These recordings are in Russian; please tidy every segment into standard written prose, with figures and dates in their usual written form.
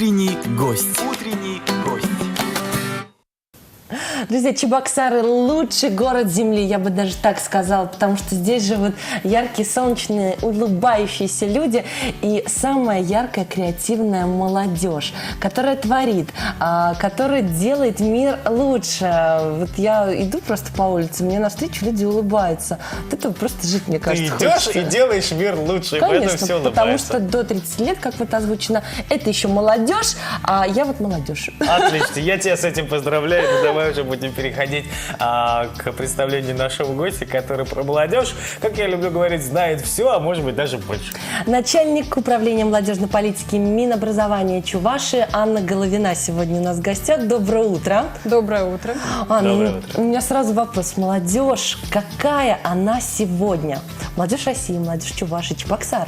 Утренний гость. Утренний гость. Друзья, Чебоксары – лучший город Земли, я бы даже так сказала, потому что здесь живут яркие, солнечные, улыбающиеся люди и самая яркая, креативная молодежь, которая творит, которая делает мир лучше. Вот я иду просто по улице, мне навстречу люди улыбаются. Вот это просто жить, мне кажется, Ты идешь хочется. и делаешь мир лучше, Конечно, и поэтому все улыбается. потому что до 30 лет, как вот озвучено, это еще молодежь, а я вот молодежь. Отлично, я тебя с этим поздравляю. Ну, давай уже будем переходить к представлению нашего гостя, который про молодежь, как я люблю говорить, знает все, а может быть даже больше. Начальник управления молодежной политики Минобразования Чувашии Анна Головина сегодня у нас в гостях. Доброе утро. Доброе утро. Анна, Доброе утро. у меня сразу вопрос. Молодежь, какая она сегодня? Молодежь России, молодежь Чувашии, Чебоксар.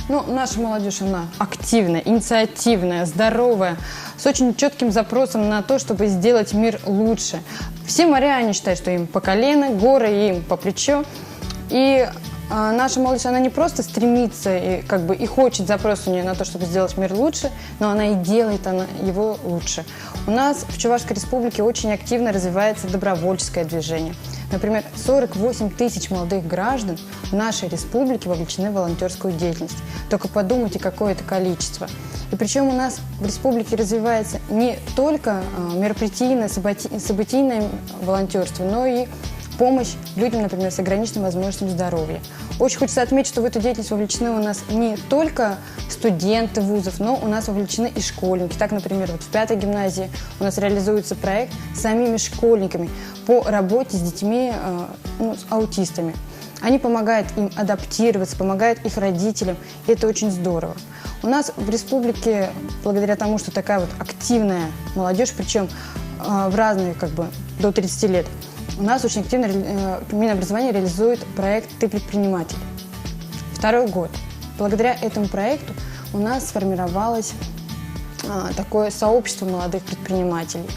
Ну, наша молодежь, она активная, инициативная, здоровая, с очень четким запросом на то, чтобы сделать мир лучше. Все моряне считают, что им по колено, горы им по плечо. И наша молодежь, она не просто стремится и хочет, запрос у нее на то, чтобы сделать мир лучше, но она и делает его лучше. У нас в Чувашской республике очень активно развивается добровольческое движение. Например, 48 тысяч молодых граждан в нашей республике вовлечены в волонтерскую деятельность. Только подумайте, какое это количество. И причем у нас в республике развивается не только мероприятийное, событийное волонтерство, но и помощь людям, например, с ограниченными возможностями здоровья. Очень хочется отметить, что в эту деятельность вовлечены у нас не только студенты вузов, но у нас вовлечены и школьники. Так, например, вот в 5-й гимназии у нас реализуется проект с самими школьниками по работе с детьми, с аутистами. Они помогают им адаптироваться, помогают их родителям, и это очень здорово. У нас в республике, благодаря тому, что такая вот активная молодежь, причем в разные, до 30 лет, у нас очень активно Минобразование реализует проект «Ты предприниматель». 2-й год. Благодаря этому проекту у нас сформировалось такое сообщество молодых предпринимателей.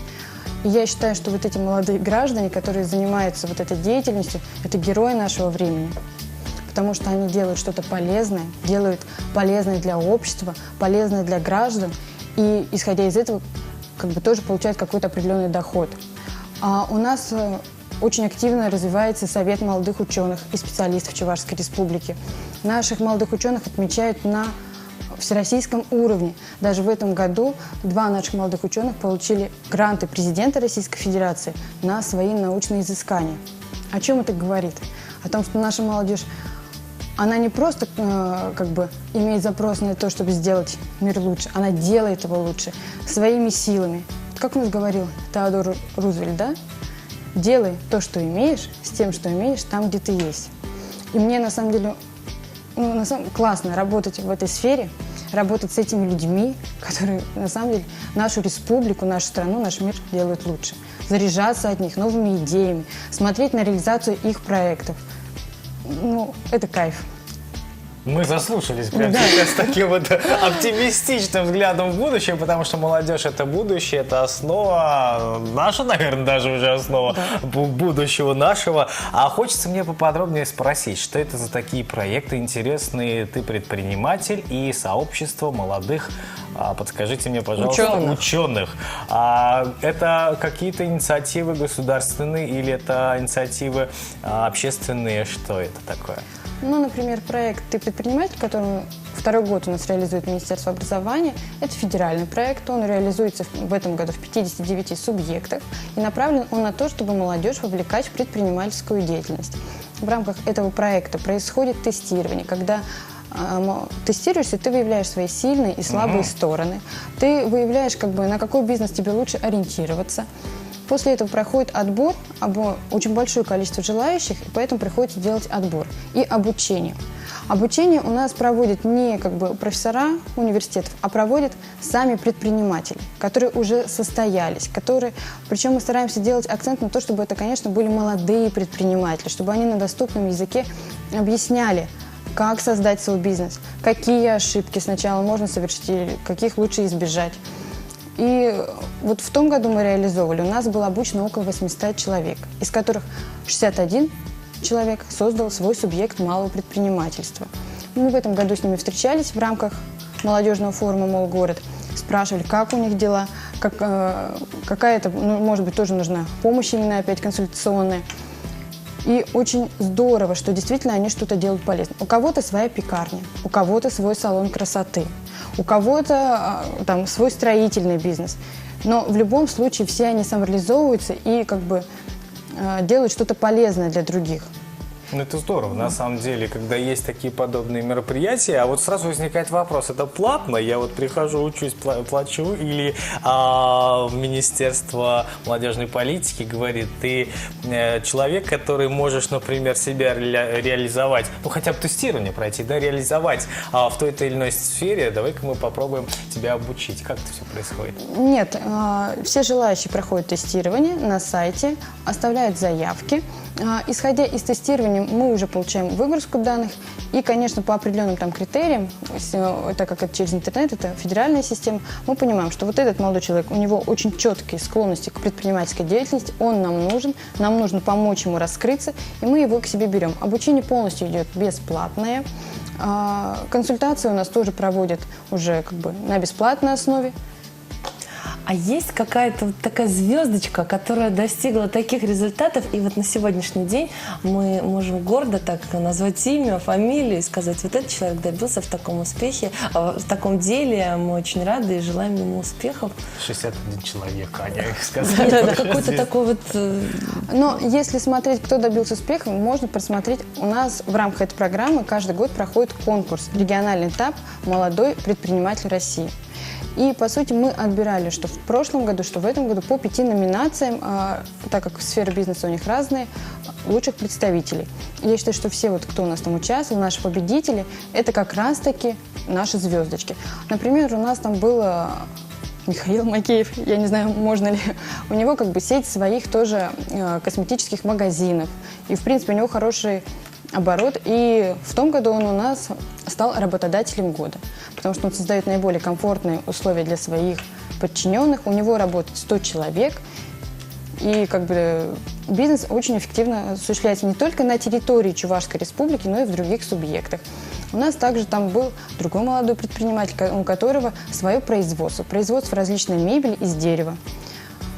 И я считаю, что вот эти молодые граждане, которые занимаются вот этой деятельностью, это герои нашего времени. Потому что они делают что-то полезное, делают полезное для общества, полезное для граждан. И, исходя из этого, тоже получают какой-то определенный доход. У нас очень активно развивается Совет молодых ученых и специалистов Чувашской республики. Наших молодых ученых отмечают на всероссийском уровне. Даже в этом году 2 наших молодых ученых получили гранты президента Российской Федерации на свои научные изыскания. О чем это говорит? О том, что наша молодежь, она не просто имеет запрос на то, чтобы сделать мир лучше, она делает его лучше своими силами. Как у нас говорил Теодор Рузвельт, да? Делай то, что имеешь, с тем, что имеешь, там, где ты есть. И мне, на самом деле, классно работать в этой сфере, работать с этими людьми, которые, на самом деле, нашу республику, нашу страну, наш мир делают лучше. Заряжаться от них новыми идеями, смотреть на реализацию их проектов. Это кайф. Мы заслушались прямо сейчас с таким вот оптимистичным взглядом в будущее, потому что молодежь – это будущее, это основа, наша, наверное, даже уже основа будущего нашего. А хочется мне поподробнее спросить, что это за такие проекты интересные? Ты предприниматель и сообщество молодых, подскажите мне, пожалуйста, ученых. Это какие-то инициативы государственные или это инициативы общественные? Что это такое? Например, проект «Ты предприниматель», который 2-й год у нас реализует Министерство образования, это федеральный проект, он реализуется в этом году в 59 субъектах, и направлен он на то, чтобы молодежь вовлекать в предпринимательскую деятельность. В рамках этого проекта происходит тестирование, когда тестируешься, ты выявляешь свои сильные и слабые стороны, ты выявляешь, на какой бизнес тебе лучше ориентироваться. После этого проходит отбор, очень большое количество желающих, и поэтому приходится делать отбор и обучение. Обучение у нас проводят не профессора университетов, а проводят сами предприниматели, которые уже состоялись, причем мы стараемся делать акцент на то, чтобы это, конечно, были молодые предприниматели, чтобы они на доступном языке объясняли, как создать свой бизнес, какие ошибки сначала можно совершить, или каких лучше избежать. И вот в том году мы реализовывали, у нас было обучено около 800 человек, из которых 61 человек создал свой субъект малого предпринимательства. Мы в этом году с ними встречались в рамках молодежного форума «Молгород». спрашивали, как у них дела, какая-то, ну, может быть, тоже нужна помощь именно опять консультационная. И очень здорово, что действительно они что-то делают полезно. У кого-то своя пекарня, у кого-то свой салон красоты, у кого-то там свой строительный бизнес. Но в любом случае все они самореализовываются и как бы делают что-то полезное для других. Ну, это здорово, на самом деле, когда есть такие подобные мероприятия. А вот сразу возникает вопрос, это платно? Я вот прихожу, учусь, плачу, или Министерство молодежной политики говорит, ты человек, который можешь, например, себя реализовать, ну, хотя бы тестирование пройти, да, реализовать в той-то или иной сфере, давай-ка мы попробуем тебя обучить. Как это все происходит? Нет, все желающие проходят тестирование на сайте, оставляют заявки. Исходя из тестирования, мы уже получаем выгрузку данных и, конечно, по определенным там критериям, так как это через интернет, это федеральная система, мы понимаем, что вот этот молодой человек, у него очень четкие склонности к предпринимательской деятельности, он нам нужно помочь ему раскрыться, и мы его к себе берем. Обучение полностью идет бесплатное, консультации у нас тоже проводят уже как бы на бесплатной основе. А есть какая-то вот такая звездочка, которая достигла таких результатов, и вот на сегодняшний день мы можем гордо так назвать имя, фамилию и сказать, вот этот человек добился в таком успехе, в таком деле, мы очень рады и желаем ему успехов. 61 человек, Аня, их сказать. Нет, какой-то такой вот... Но если смотреть, кто добился успеха, можно просмотреть. У нас в рамках этой программы каждый год проходит конкурс, региональный этап «Молодой предприниматель России». И, по сути, мы отбирали, что в прошлом году, что в этом году, по 5 номинациям, так как сферы бизнеса у них разные, лучших представителей. И я считаю, что все, вот, кто у нас там участвовал, наши победители, это как раз-таки наши звездочки. Например, у нас там был Михаил Макеев, я не знаю, можно ли, у него как бы сеть своих тоже косметических магазинов. И, в принципе, у него хороший оборот. И в том году он у нас стал работодателем года, потому что он создает наиболее комфортные условия для своих подчиненных. У него работает 100 человек. И как бы бизнес очень эффективно осуществляется не только на территории Чувашской республики, но и в других субъектах. У нас также там был другой молодой предприниматель, у которого свое производство различной мебели из дерева.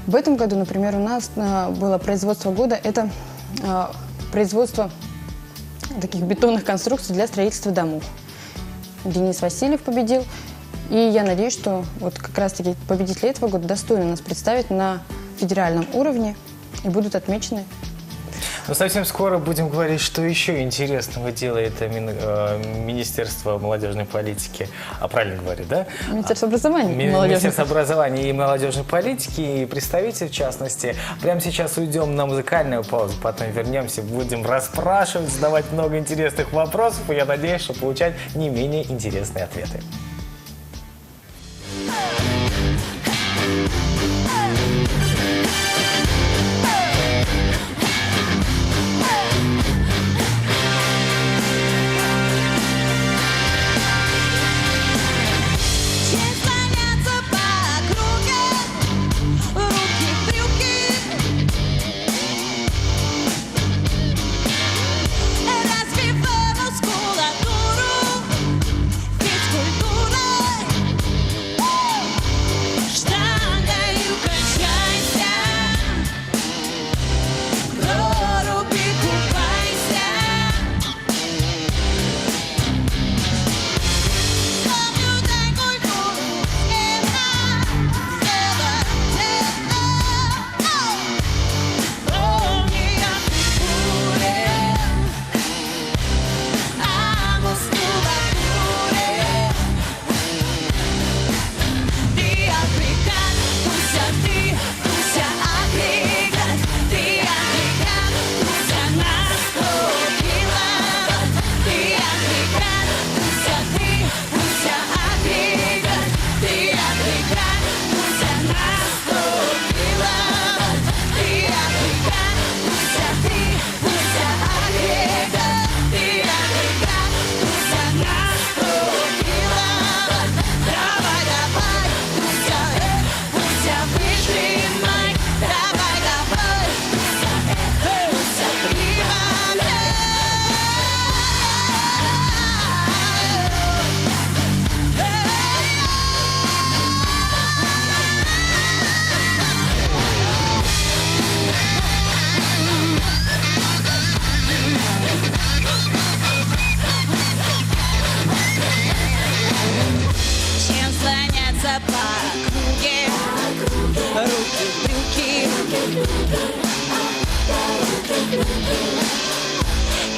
В этом году, например, у нас было производство года, это производство таких бетонных конструкций для строительства домов. Денис Васильев победил. И я надеюсь, что вот как раз-таки победители этого года достойно нас представить на федеральном уровне и будут отмечены. Но совсем скоро будем говорить, что еще интересного делает Министерство молодежной политики. Правильно говорю, да? Министерство образования и молодежной. Министерство образования и молодежной политики, и представитель, в частности. Прямо сейчас уйдем на музыкальную паузу, потом вернемся, будем расспрашивать, задавать много интересных вопросов, и я надеюсь, что получать не менее интересные ответы. Все слонятся по округе, руки в брюки, развивая мускулатуру, физкультуру.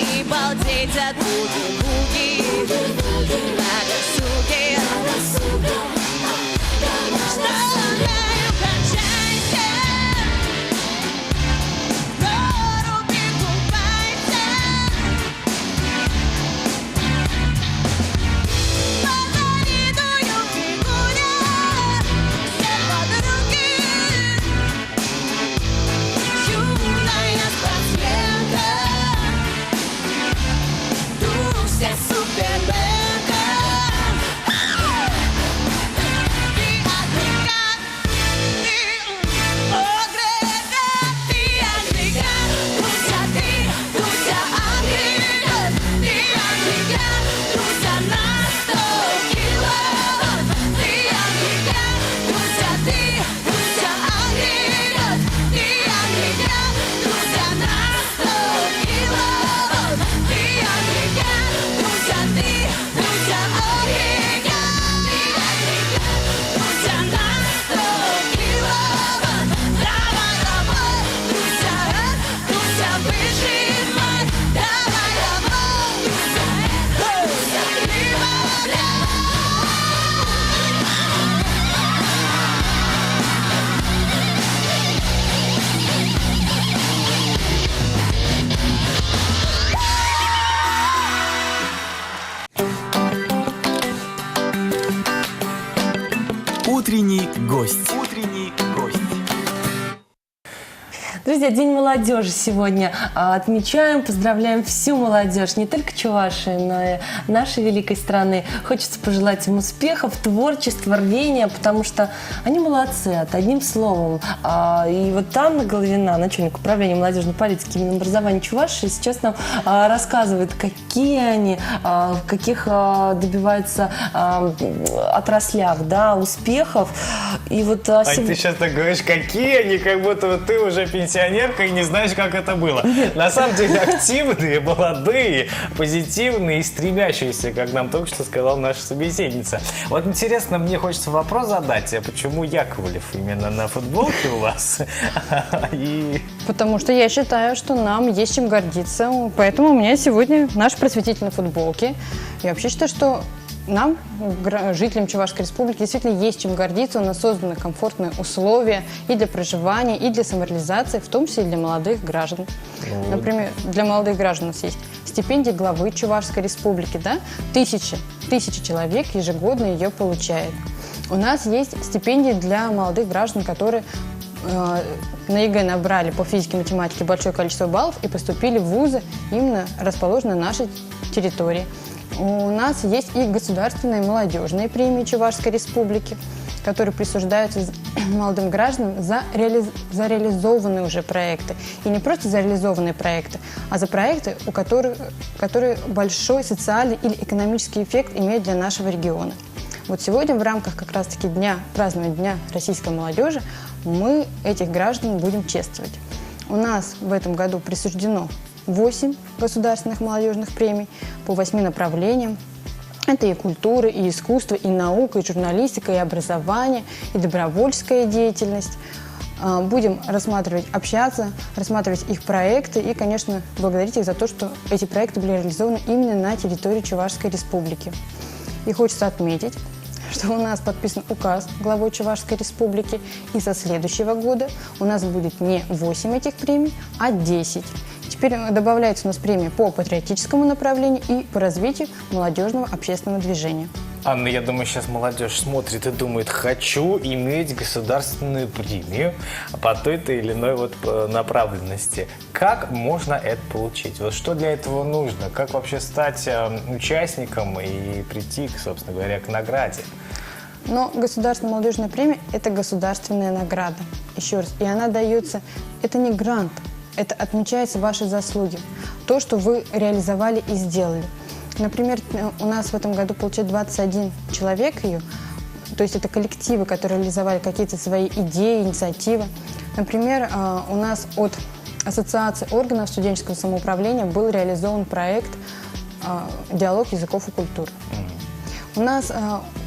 И балдеть от буги-буги на досуге. Что умею, качайся, проруби, купайся. Позавидую фигуре все подруги. Юная спортсменка, Дуся суперменка. Ты агрегат, ты агрегат, ты агрегат. Дуся агрегат, ты агрегат. Дуся на 100 киловатт, ты агрегат. Дуся агрегат, ты агрегат. Дуся на 100 киловатт, ты агрегат. Дуся агрегат, ты агрегат. Дуся на 100 киловатт. Давай, давай, Дуся выжимай. Давай, давай, Дуся прибавляй. Утренний гость. Утренний гость. Друзья, День молодежи сегодня отмечаем, поздравляем всю молодежь, не только Чувашии, но и нашей великой страны. Хочется пожелать им успехов, творчества, рвения, потому что они молодцы, одним словом. И вот Анна Головина, начальник управления молодежной политики и образования Чувашии, сейчас нам рассказывает, какие они, в каких добиваются отраслях, да, успехов. И вот Ань, ты сейчас так говоришь, какие они, как будто вот ты уже пенсионерка и не знаешь, как это было. На самом деле активные, молодые, позитивные и стремящиеся, как нам только что сказала наша собеседница. Вот интересно, мне хочется вопрос задать, а почему Яковлев именно на футболке у вас? Потому что я считаю, что нам есть чем гордиться. Поэтому у меня сегодня наш просветитель на футболке. Я вообще считаю, что нам, жителям Чувашской Республики, действительно есть чем гордиться. У нас созданы комфортные условия и для проживания, и для самореализации, в том числе и для молодых граждан. Например, для молодых граждан у нас есть стипендия главы Чувашской Республики, да? Тысячи человек ежегодно ее получают. У нас есть стипендии для молодых граждан, которые на ЕГЭ набрали по физике и математике большое количество баллов и поступили в вузы, именно расположенные на нашей территории. У нас есть и государственные молодежные премии Чувашской Республики, которые присуждаются молодым гражданам за реализованные уже проекты. И не просто за реализованные проекты, а за проекты, которые большой социальный или экономический эффект имеют для нашего региона. Вот сегодня в рамках как раз-таки празднования Дня российской молодежи мы этих граждан будем чествовать. У нас в этом году присуждено 8 государственных молодежных премий по 8 направлениям. Это и культура, и искусство, и наука, и журналистика, и образование, и добровольческая деятельность. Будем общаться, рассматривать их проекты и, конечно, благодарить их за то, что эти проекты были реализованы именно на территории Чувашской Республики. И хочется отметить, что у нас подписан указ главой Чувашской Республики, и со следующего года у нас будет не 8 этих премий, а 10. Теперь добавляется у нас премия по патриотическому направлению и по развитию молодежного общественного движения. Анна, я думаю, сейчас молодежь смотрит и думает, хочу иметь государственную премию по той-то или иной направленности. Как можно это получить? Вот что для этого нужно? Как вообще стать участником и прийти, собственно говоря, к награде? Но государственная молодежная премия – это государственная награда. Еще раз. И она дается, это не грант, это отмечаются ваши заслуги. То, что вы реализовали и сделали. Например, у нас в этом году получает 21 человек ее, то есть это коллективы, которые реализовали какие-то свои идеи, инициативы. Например, у нас от Ассоциации органов студенческого самоуправления был реализован проект «Диалог языков и культур». У У нас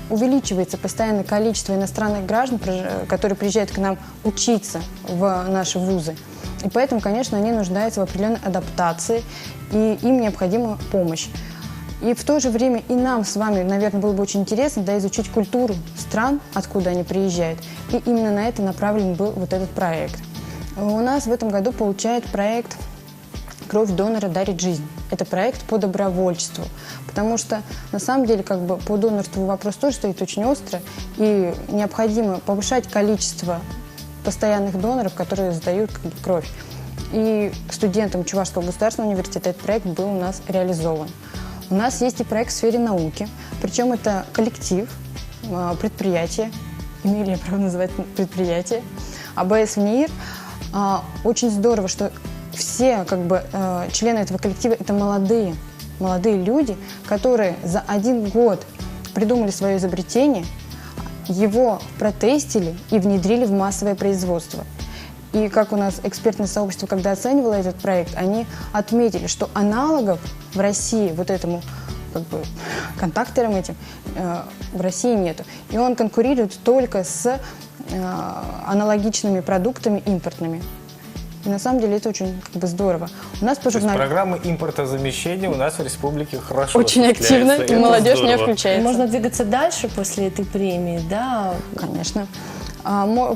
увеличивается постоянное количество иностранных граждан, которые приезжают к нам учиться в наши вузы. И поэтому, конечно, они нуждаются в определенной адаптации, и им необходима помощь. И в то же время и нам с вами, наверное, было бы очень интересно изучить культуру стран, откуда они приезжают. И именно на это направлен был вот этот проект. У нас в этом году получает проект «Кровь донора дарит жизнь». Это проект по добровольчеству, потому что на самом деле по донорству вопрос тоже стоит очень остро, и необходимо повышать количество постоянных доноров, которые сдают кровь. И студентам Чувашского государственного университета этот проект был у нас реализован. У нас есть и проект в сфере науки, причем это коллектив, предприятие, имею ли я право называть предприятие, АБС ВНИИР. Очень здорово, что все члены этого коллектива – это молодые люди, которые за 1 год придумали свое изобретение, его протестили и внедрили в массовое производство. И как у нас экспертное сообщество, когда оценивало этот проект, они отметили, что аналогов в России вот этому контакторам этим в России нету. И он конкурирует только с аналогичными продуктами импортными. И на самом деле это очень здорово. У нас по программа импортозамещения у нас в республике хорошо очень активно, и молодежь не здорово. включается. Можно двигаться дальше после этой премии, да? Конечно.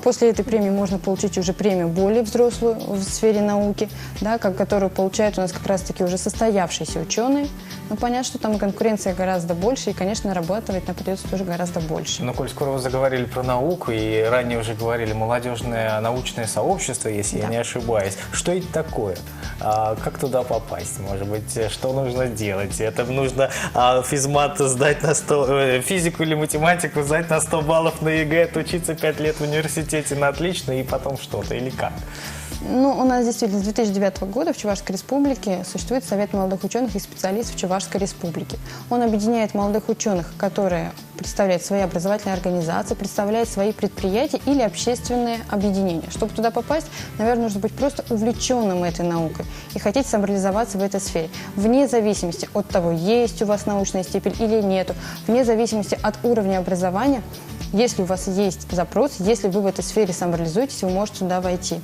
После этой премии можно получить уже премию более взрослую в сфере науки, да, которую получают у нас как раз-таки уже состоявшиеся ученые. Но понятно, что там конкуренция гораздо больше, и, конечно, нарабатывать нам придется тоже гораздо больше. Но коль скоро вы заговорили про науку, и ранее уже говорили молодежное научное сообщество, если я не ошибаюсь. Что это такое? Как туда попасть? Может быть, что нужно делать? Это нужно физмат сдать на 100, физику или математику сдать на 100 баллов на ЕГЭ, отучиться 5 лет в университете на отлично и потом что-то, или как? У нас действительно с 2009 года в Чувашской республике существует Совет молодых ученых и специалистов Чувашской республики. Он объединяет молодых ученых, которые представляют свои образовательные организации, представляют свои предприятия или общественные объединения. Чтобы туда попасть, наверное, нужно быть просто увлеченным этой наукой и хотеть самореализоваться в этой сфере. Вне зависимости от того, есть у вас научная степень или нету, вне зависимости от уровня образования, если у вас есть запрос, если вы в этой сфере самореализуетесь, вы можете туда войти.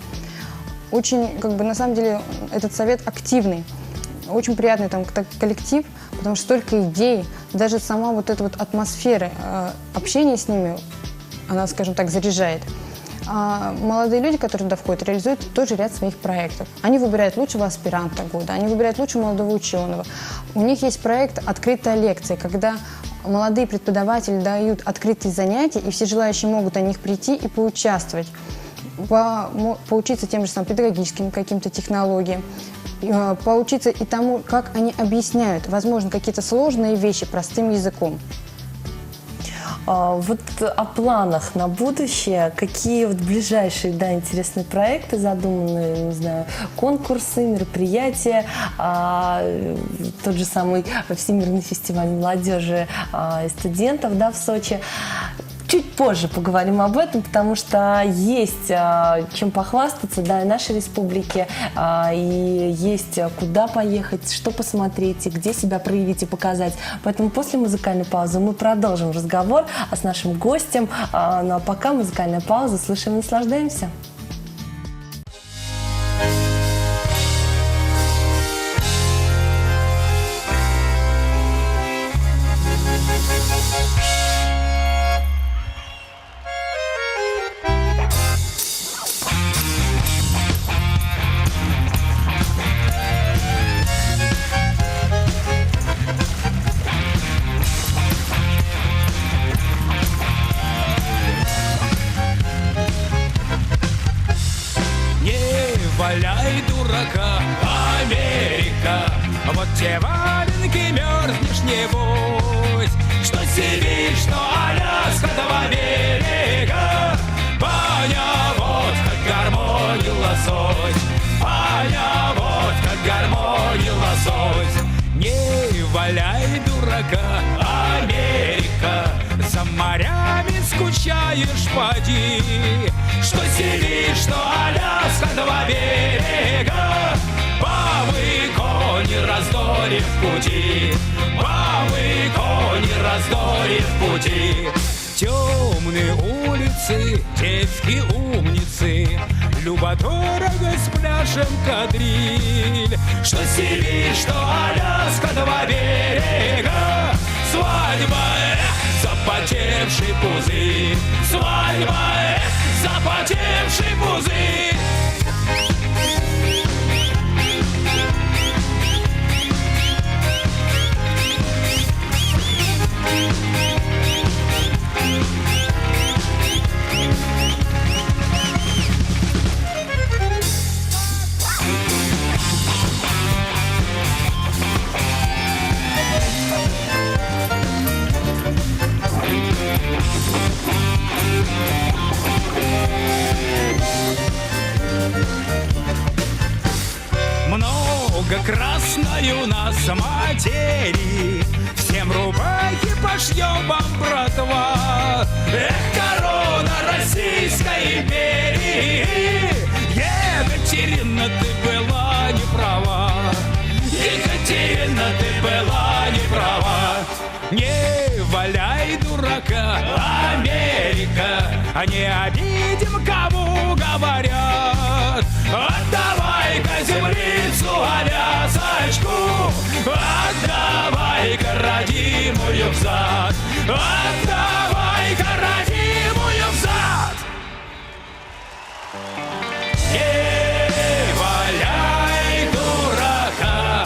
Очень, на самом деле, этот совет активный, очень приятный там коллектив, потому что столько идей, даже сама вот эта вот атмосфера общения с ними, она, скажем так, заряжает. А молодые люди, которые туда входят, реализуют тоже ряд своих проектов. Они выбирают лучшего аспиранта года, они выбирают лучшего молодого ученого. У них есть проект «Открытая лекция», когда молодые преподаватели дают открытые занятия, и все желающие могут на них прийти и поучаствовать, поучиться тем же самым педагогическим каким-то технологиям, поучиться и тому, как они объясняют, возможно, какие-то сложные вещи простым языком. Вот о планах на будущее, какие ближайшие, интересные проекты задуманы, не знаю, конкурсы, мероприятия, тот же самый Всемирный фестиваль молодежи и студентов, в Сочи. Чуть позже поговорим об этом, потому что есть чем похвастаться, и нашей республике, и есть куда поехать, что посмотреть, и где себя проявить и показать. Поэтому после музыкальной паузы мы продолжим разговор с нашим гостем. Ну а пока музыкальная пауза, слушаем и наслаждаемся. Валяй дурака, Америка. Вот те валенки мерзнешь, небось, что Сибирь, что Аляска, два берега. Баня, вот как гармонию лосось, баня, вот как гармонию лосось. Не валяй дурака, Америка. За морями скучаешь, поди, что Сибирь, что Аляска, два берега. Бабы, кони, раздори в пути, бабы, кони, раздорит пути. Темные улицы, девки умницы, любо-дорого с пляжем кадриль. Что Сибирь, что Аляска, два берега. Свадьба, запотевший пузырь. Свадьба, запотевший пузырь. Много красной у нас материи, всем рубахи пошьем вам, братва. Эх, корона Российской империи, Екатерина, ты была не права. Екатерина, ты была не права. Не валяй дурака, Америка, а не обидим, кому говорят. Отдавай-ка землицу, Алясочку, отдавай-ка родимую взад, отдавай-ка родимую взад. Не валяй дурака,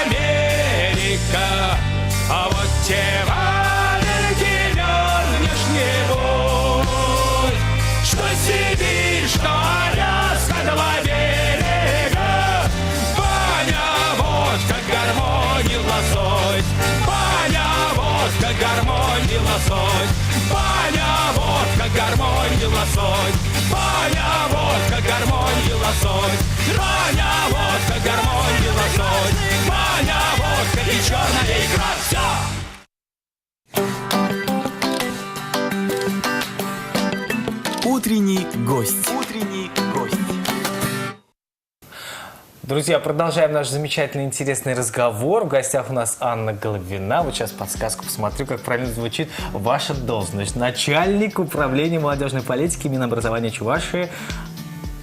Америка, а вот те валенки мерзнешь, небось, что Сибирь, что Аляска, два берега. Баня, водка, гармонь и лосось. Баня, водка, гармонь и лосось. Баня, водка, гармонь и лосось. Баня, водка, гармонь и лосось. Баня, водка, гармонь и лосось. Баня, водка и черная икра. Все! Утренний гость. Утренний гость. Друзья, продолжаем наш замечательный, интересный разговор. В гостях у нас Анна Головина. Вот сейчас подсказку посмотрю, как правильно звучит ваша должность. Начальник управления молодежной политики Минобразования Чувашии.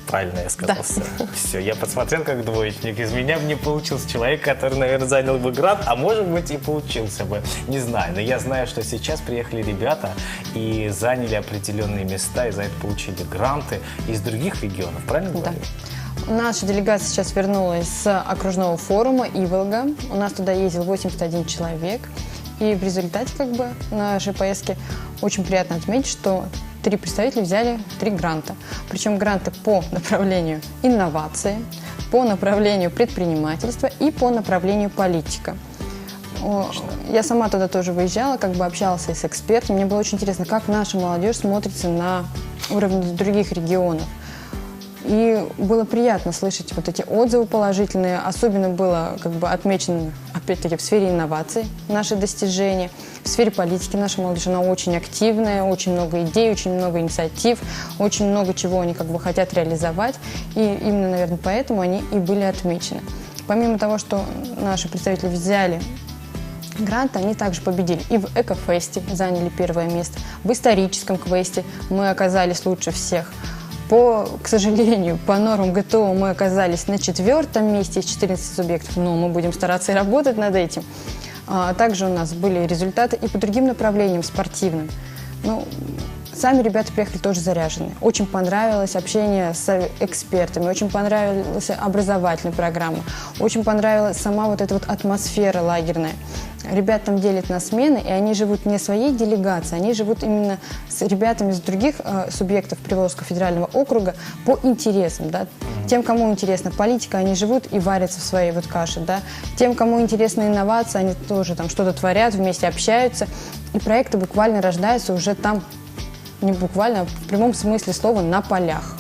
Правильно я сказал. Да. Все, я посмотрел как двоечник. Из меня бы не получился человек, который, наверное, занял бы грант, а может быть и получился бы. Не знаю, но я знаю, что сейчас приехали ребята и заняли определенные места, и за это получили гранты из других регионов. Правильно Да. говорю? Наша делегация сейчас вернулась с окружного форума Иволга. У нас туда ездил 81 человек. И в результате нашей поездки очень приятно отметить, что 3 представителя взяли 3 гранта. Причем гранты по направлению инновации, по направлению предпринимательства и по направлению политика. Я сама туда тоже выезжала, общалась и с экспертами. Мне было очень интересно, как наша молодежь смотрится на уровне других регионов. И было приятно слышать вот эти отзывы положительные. Особенно было отмечено, опять-таки, в сфере инноваций наши достижения. В сфере политики наша молодежь, она очень активная, очень много идей, очень много инициатив, очень много чего они хотят реализовать. И именно, наверное, поэтому они и были отмечены. Помимо того, что наши представители взяли гранты, они также победили и в Экофесте, заняли 1 место, в историческом квесте мы оказались лучше всех. К сожалению, по нормам ГТО мы оказались на 4-м месте из 14 субъектов, но мы будем стараться и работать над этим. Также у нас были результаты и по другим направлениям спортивным. Сами ребята приехали тоже заряженные. Очень понравилось общение с экспертами, очень понравилась образовательная программа, очень понравилась сама эта атмосфера лагерная. Ребят там делят на смены, и они живут не своей делегацией, они живут именно с ребятами из других субъектов Приволжского федерального округа по интересам. Да? Тем, кому интересна политика, они живут и варятся в своей каше. Да? Тем, кому интересны инновации, они тоже там что-то творят, вместе общаются. И проекты буквально рождаются уже там, не буквально, а в прямом смысле слова, на полях.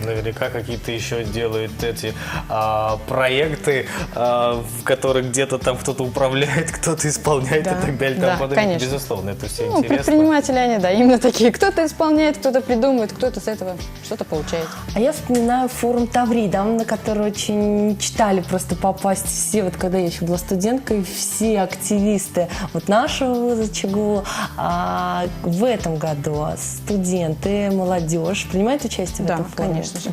Наверняка какие-то еще делают эти проекты, в которых где-то там кто-то управляет, кто-то исполняет Да, и так далее. и да, тому подобное. конечно. Безусловно, это все Ну, интересно. предприниматели они, да, именно такие. Кто-то исполняет, кто-то придумывает, кто-то с этого что-то получает. А я вспоминаю форум Таврида, на который очень мечтали просто попасть все, вот когда я еще была студенткой, все активисты вот нашего вуза ЧГУ. А в этом году студенты, молодежь принимают участие в Да, этом форуме? конечно же.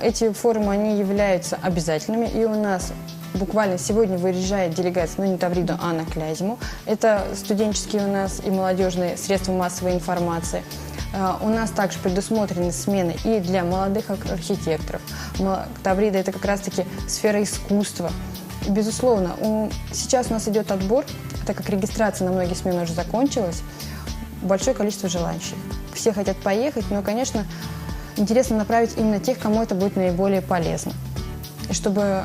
Эти форумы, они являются обязательными, и у нас буквально сегодня выезжает делегация, не Тавриду, а на Клязьму. Это студенческие у нас и молодежные средства массовой информации. У нас также предусмотрены смены и для молодых архитекторов. Таврида – это как раз-таки сфера искусства. Безусловно, сейчас у нас идет отбор, так как регистрация на многие смены уже закончилась, большое количество желающих. Все хотят поехать, но, конечно, интересно направить именно тех, кому это будет наиболее полезно. И чтобы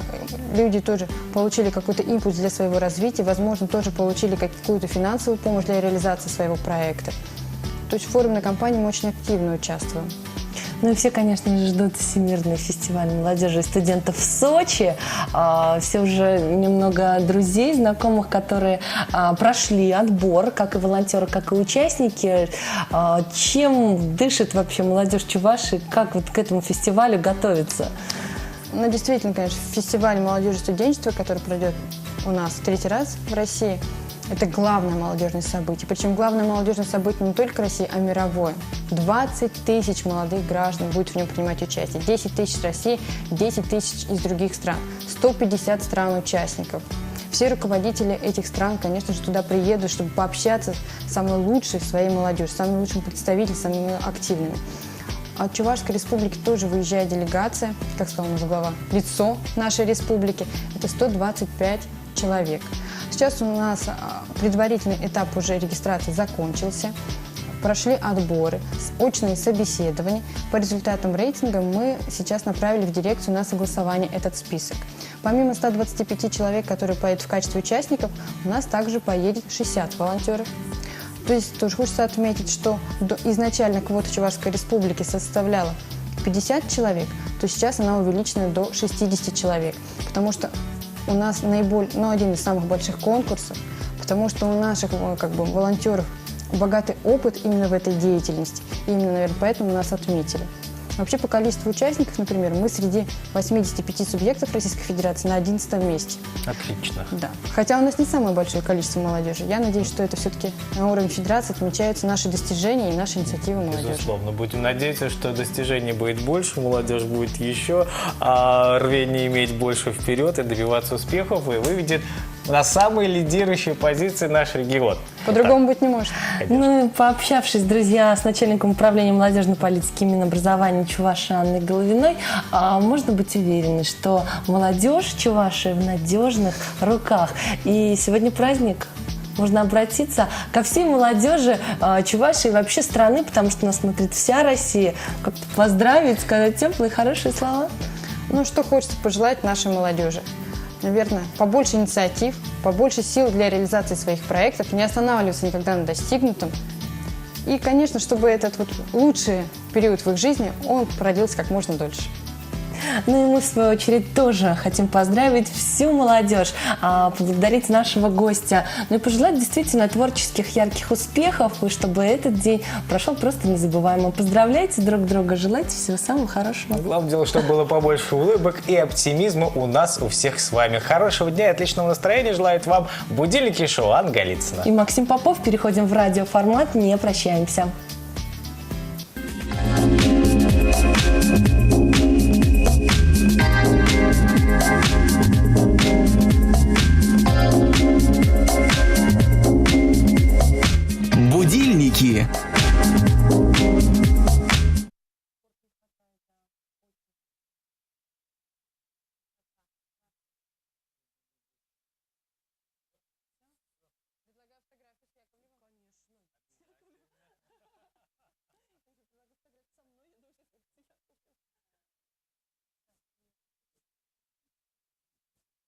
люди тоже получили какой-то импульс для своего развития, возможно, тоже получили какую-то финансовую помощь для реализации своего проекта. То есть в форумной кампании мы очень активно участвуем. Ну и все, конечно же, ждут Всемирный фестиваль молодежи и студентов в Сочи. Все уже немного друзей, знакомых, которые прошли отбор, как и волонтеры, как и участники. Чем дышит вообще молодежь Чувашии, как вот к этому фестивалю готовится? Ну, действительно, конечно, фестиваль молодежи и студенчества, который пройдет у нас в 3-й раз в России, это главное молодежное событие. Причем главное молодежное событие не только России, а мировое. 20 тысяч молодых граждан будет в нем принимать участие. 10 тысяч России, 10 тысяч из других стран. 150 стран-участников. Все руководители этих стран, конечно же, туда приедут, чтобы пообщаться с самой лучшей своей молодежью, с самыми лучшими представителями, самыми активными. От Чувашской республики тоже выезжает делегация, как сказал у нас глава, лицо нашей республики. Это 125 человек. Сейчас у нас предварительный этап уже регистрации закончился. Прошли отборы, очные собеседования. По результатам рейтинга мы сейчас направили в дирекцию на согласование этот список. Помимо 125 человек, которые поедут в качестве участников, у нас также поедет 60 волонтеров. То есть тоже хочется отметить, что изначально квота Чувашской республики составляла 50 человек, то сейчас она увеличена до 60 человек, потому что у нас один из самых больших конкурсов, потому что у наших волонтеров богатый опыт именно в этой деятельности. И именно, наверное, поэтому нас отметили. Вообще, по количеству участников, например, мы среди 85 субъектов Российской Федерации на 11 месте. Отлично. Да. Хотя у нас не самое большое количество молодежи. Я надеюсь, что это все-таки на уровне Федерации отмечаются наши достижения и наши инициативы молодежи. Безусловно. Будем надеяться, что достижений будет больше, молодежь будет еще, а рвение иметь больше вперед и добиваться успехов, и выведет на самые лидирующие позиции наш регион. По-другому быть не может. Ну, пообщавшись, друзья, с начальником управления молодежной политики Минобразования Чувашии Анной Головиной, можно быть уверены, что молодежь Чувашии в надежных руках. И сегодня праздник. Можно обратиться ко всей молодежи Чувашии и вообще страны, потому что нас смотрит вся Россия. Как-то поздравить, сказать теплые, хорошие слова. Ну, что хочется пожелать нашей молодежи? Наверное, побольше инициатив, побольше сил для реализации своих проектов, не останавливаться никогда на достигнутом. И, конечно, чтобы этот лучший период в их жизни, он продлился как можно дольше. Ну и мы, в свою очередь, тоже хотим поздравить всю молодежь, поблагодарить нашего гостя, ну и пожелать действительно творческих, ярких успехов, и чтобы этот день прошел просто незабываемо. Поздравляйте друг друга, желайте всего самого хорошего. Главное дело, чтобы было побольше улыбок и оптимизма у нас, у всех с вами. Хорошего дня и отличного настроения желает вам будильники шоу Анна Голицына. И Максим Попов. Переходим в радиоформат, не прощаемся.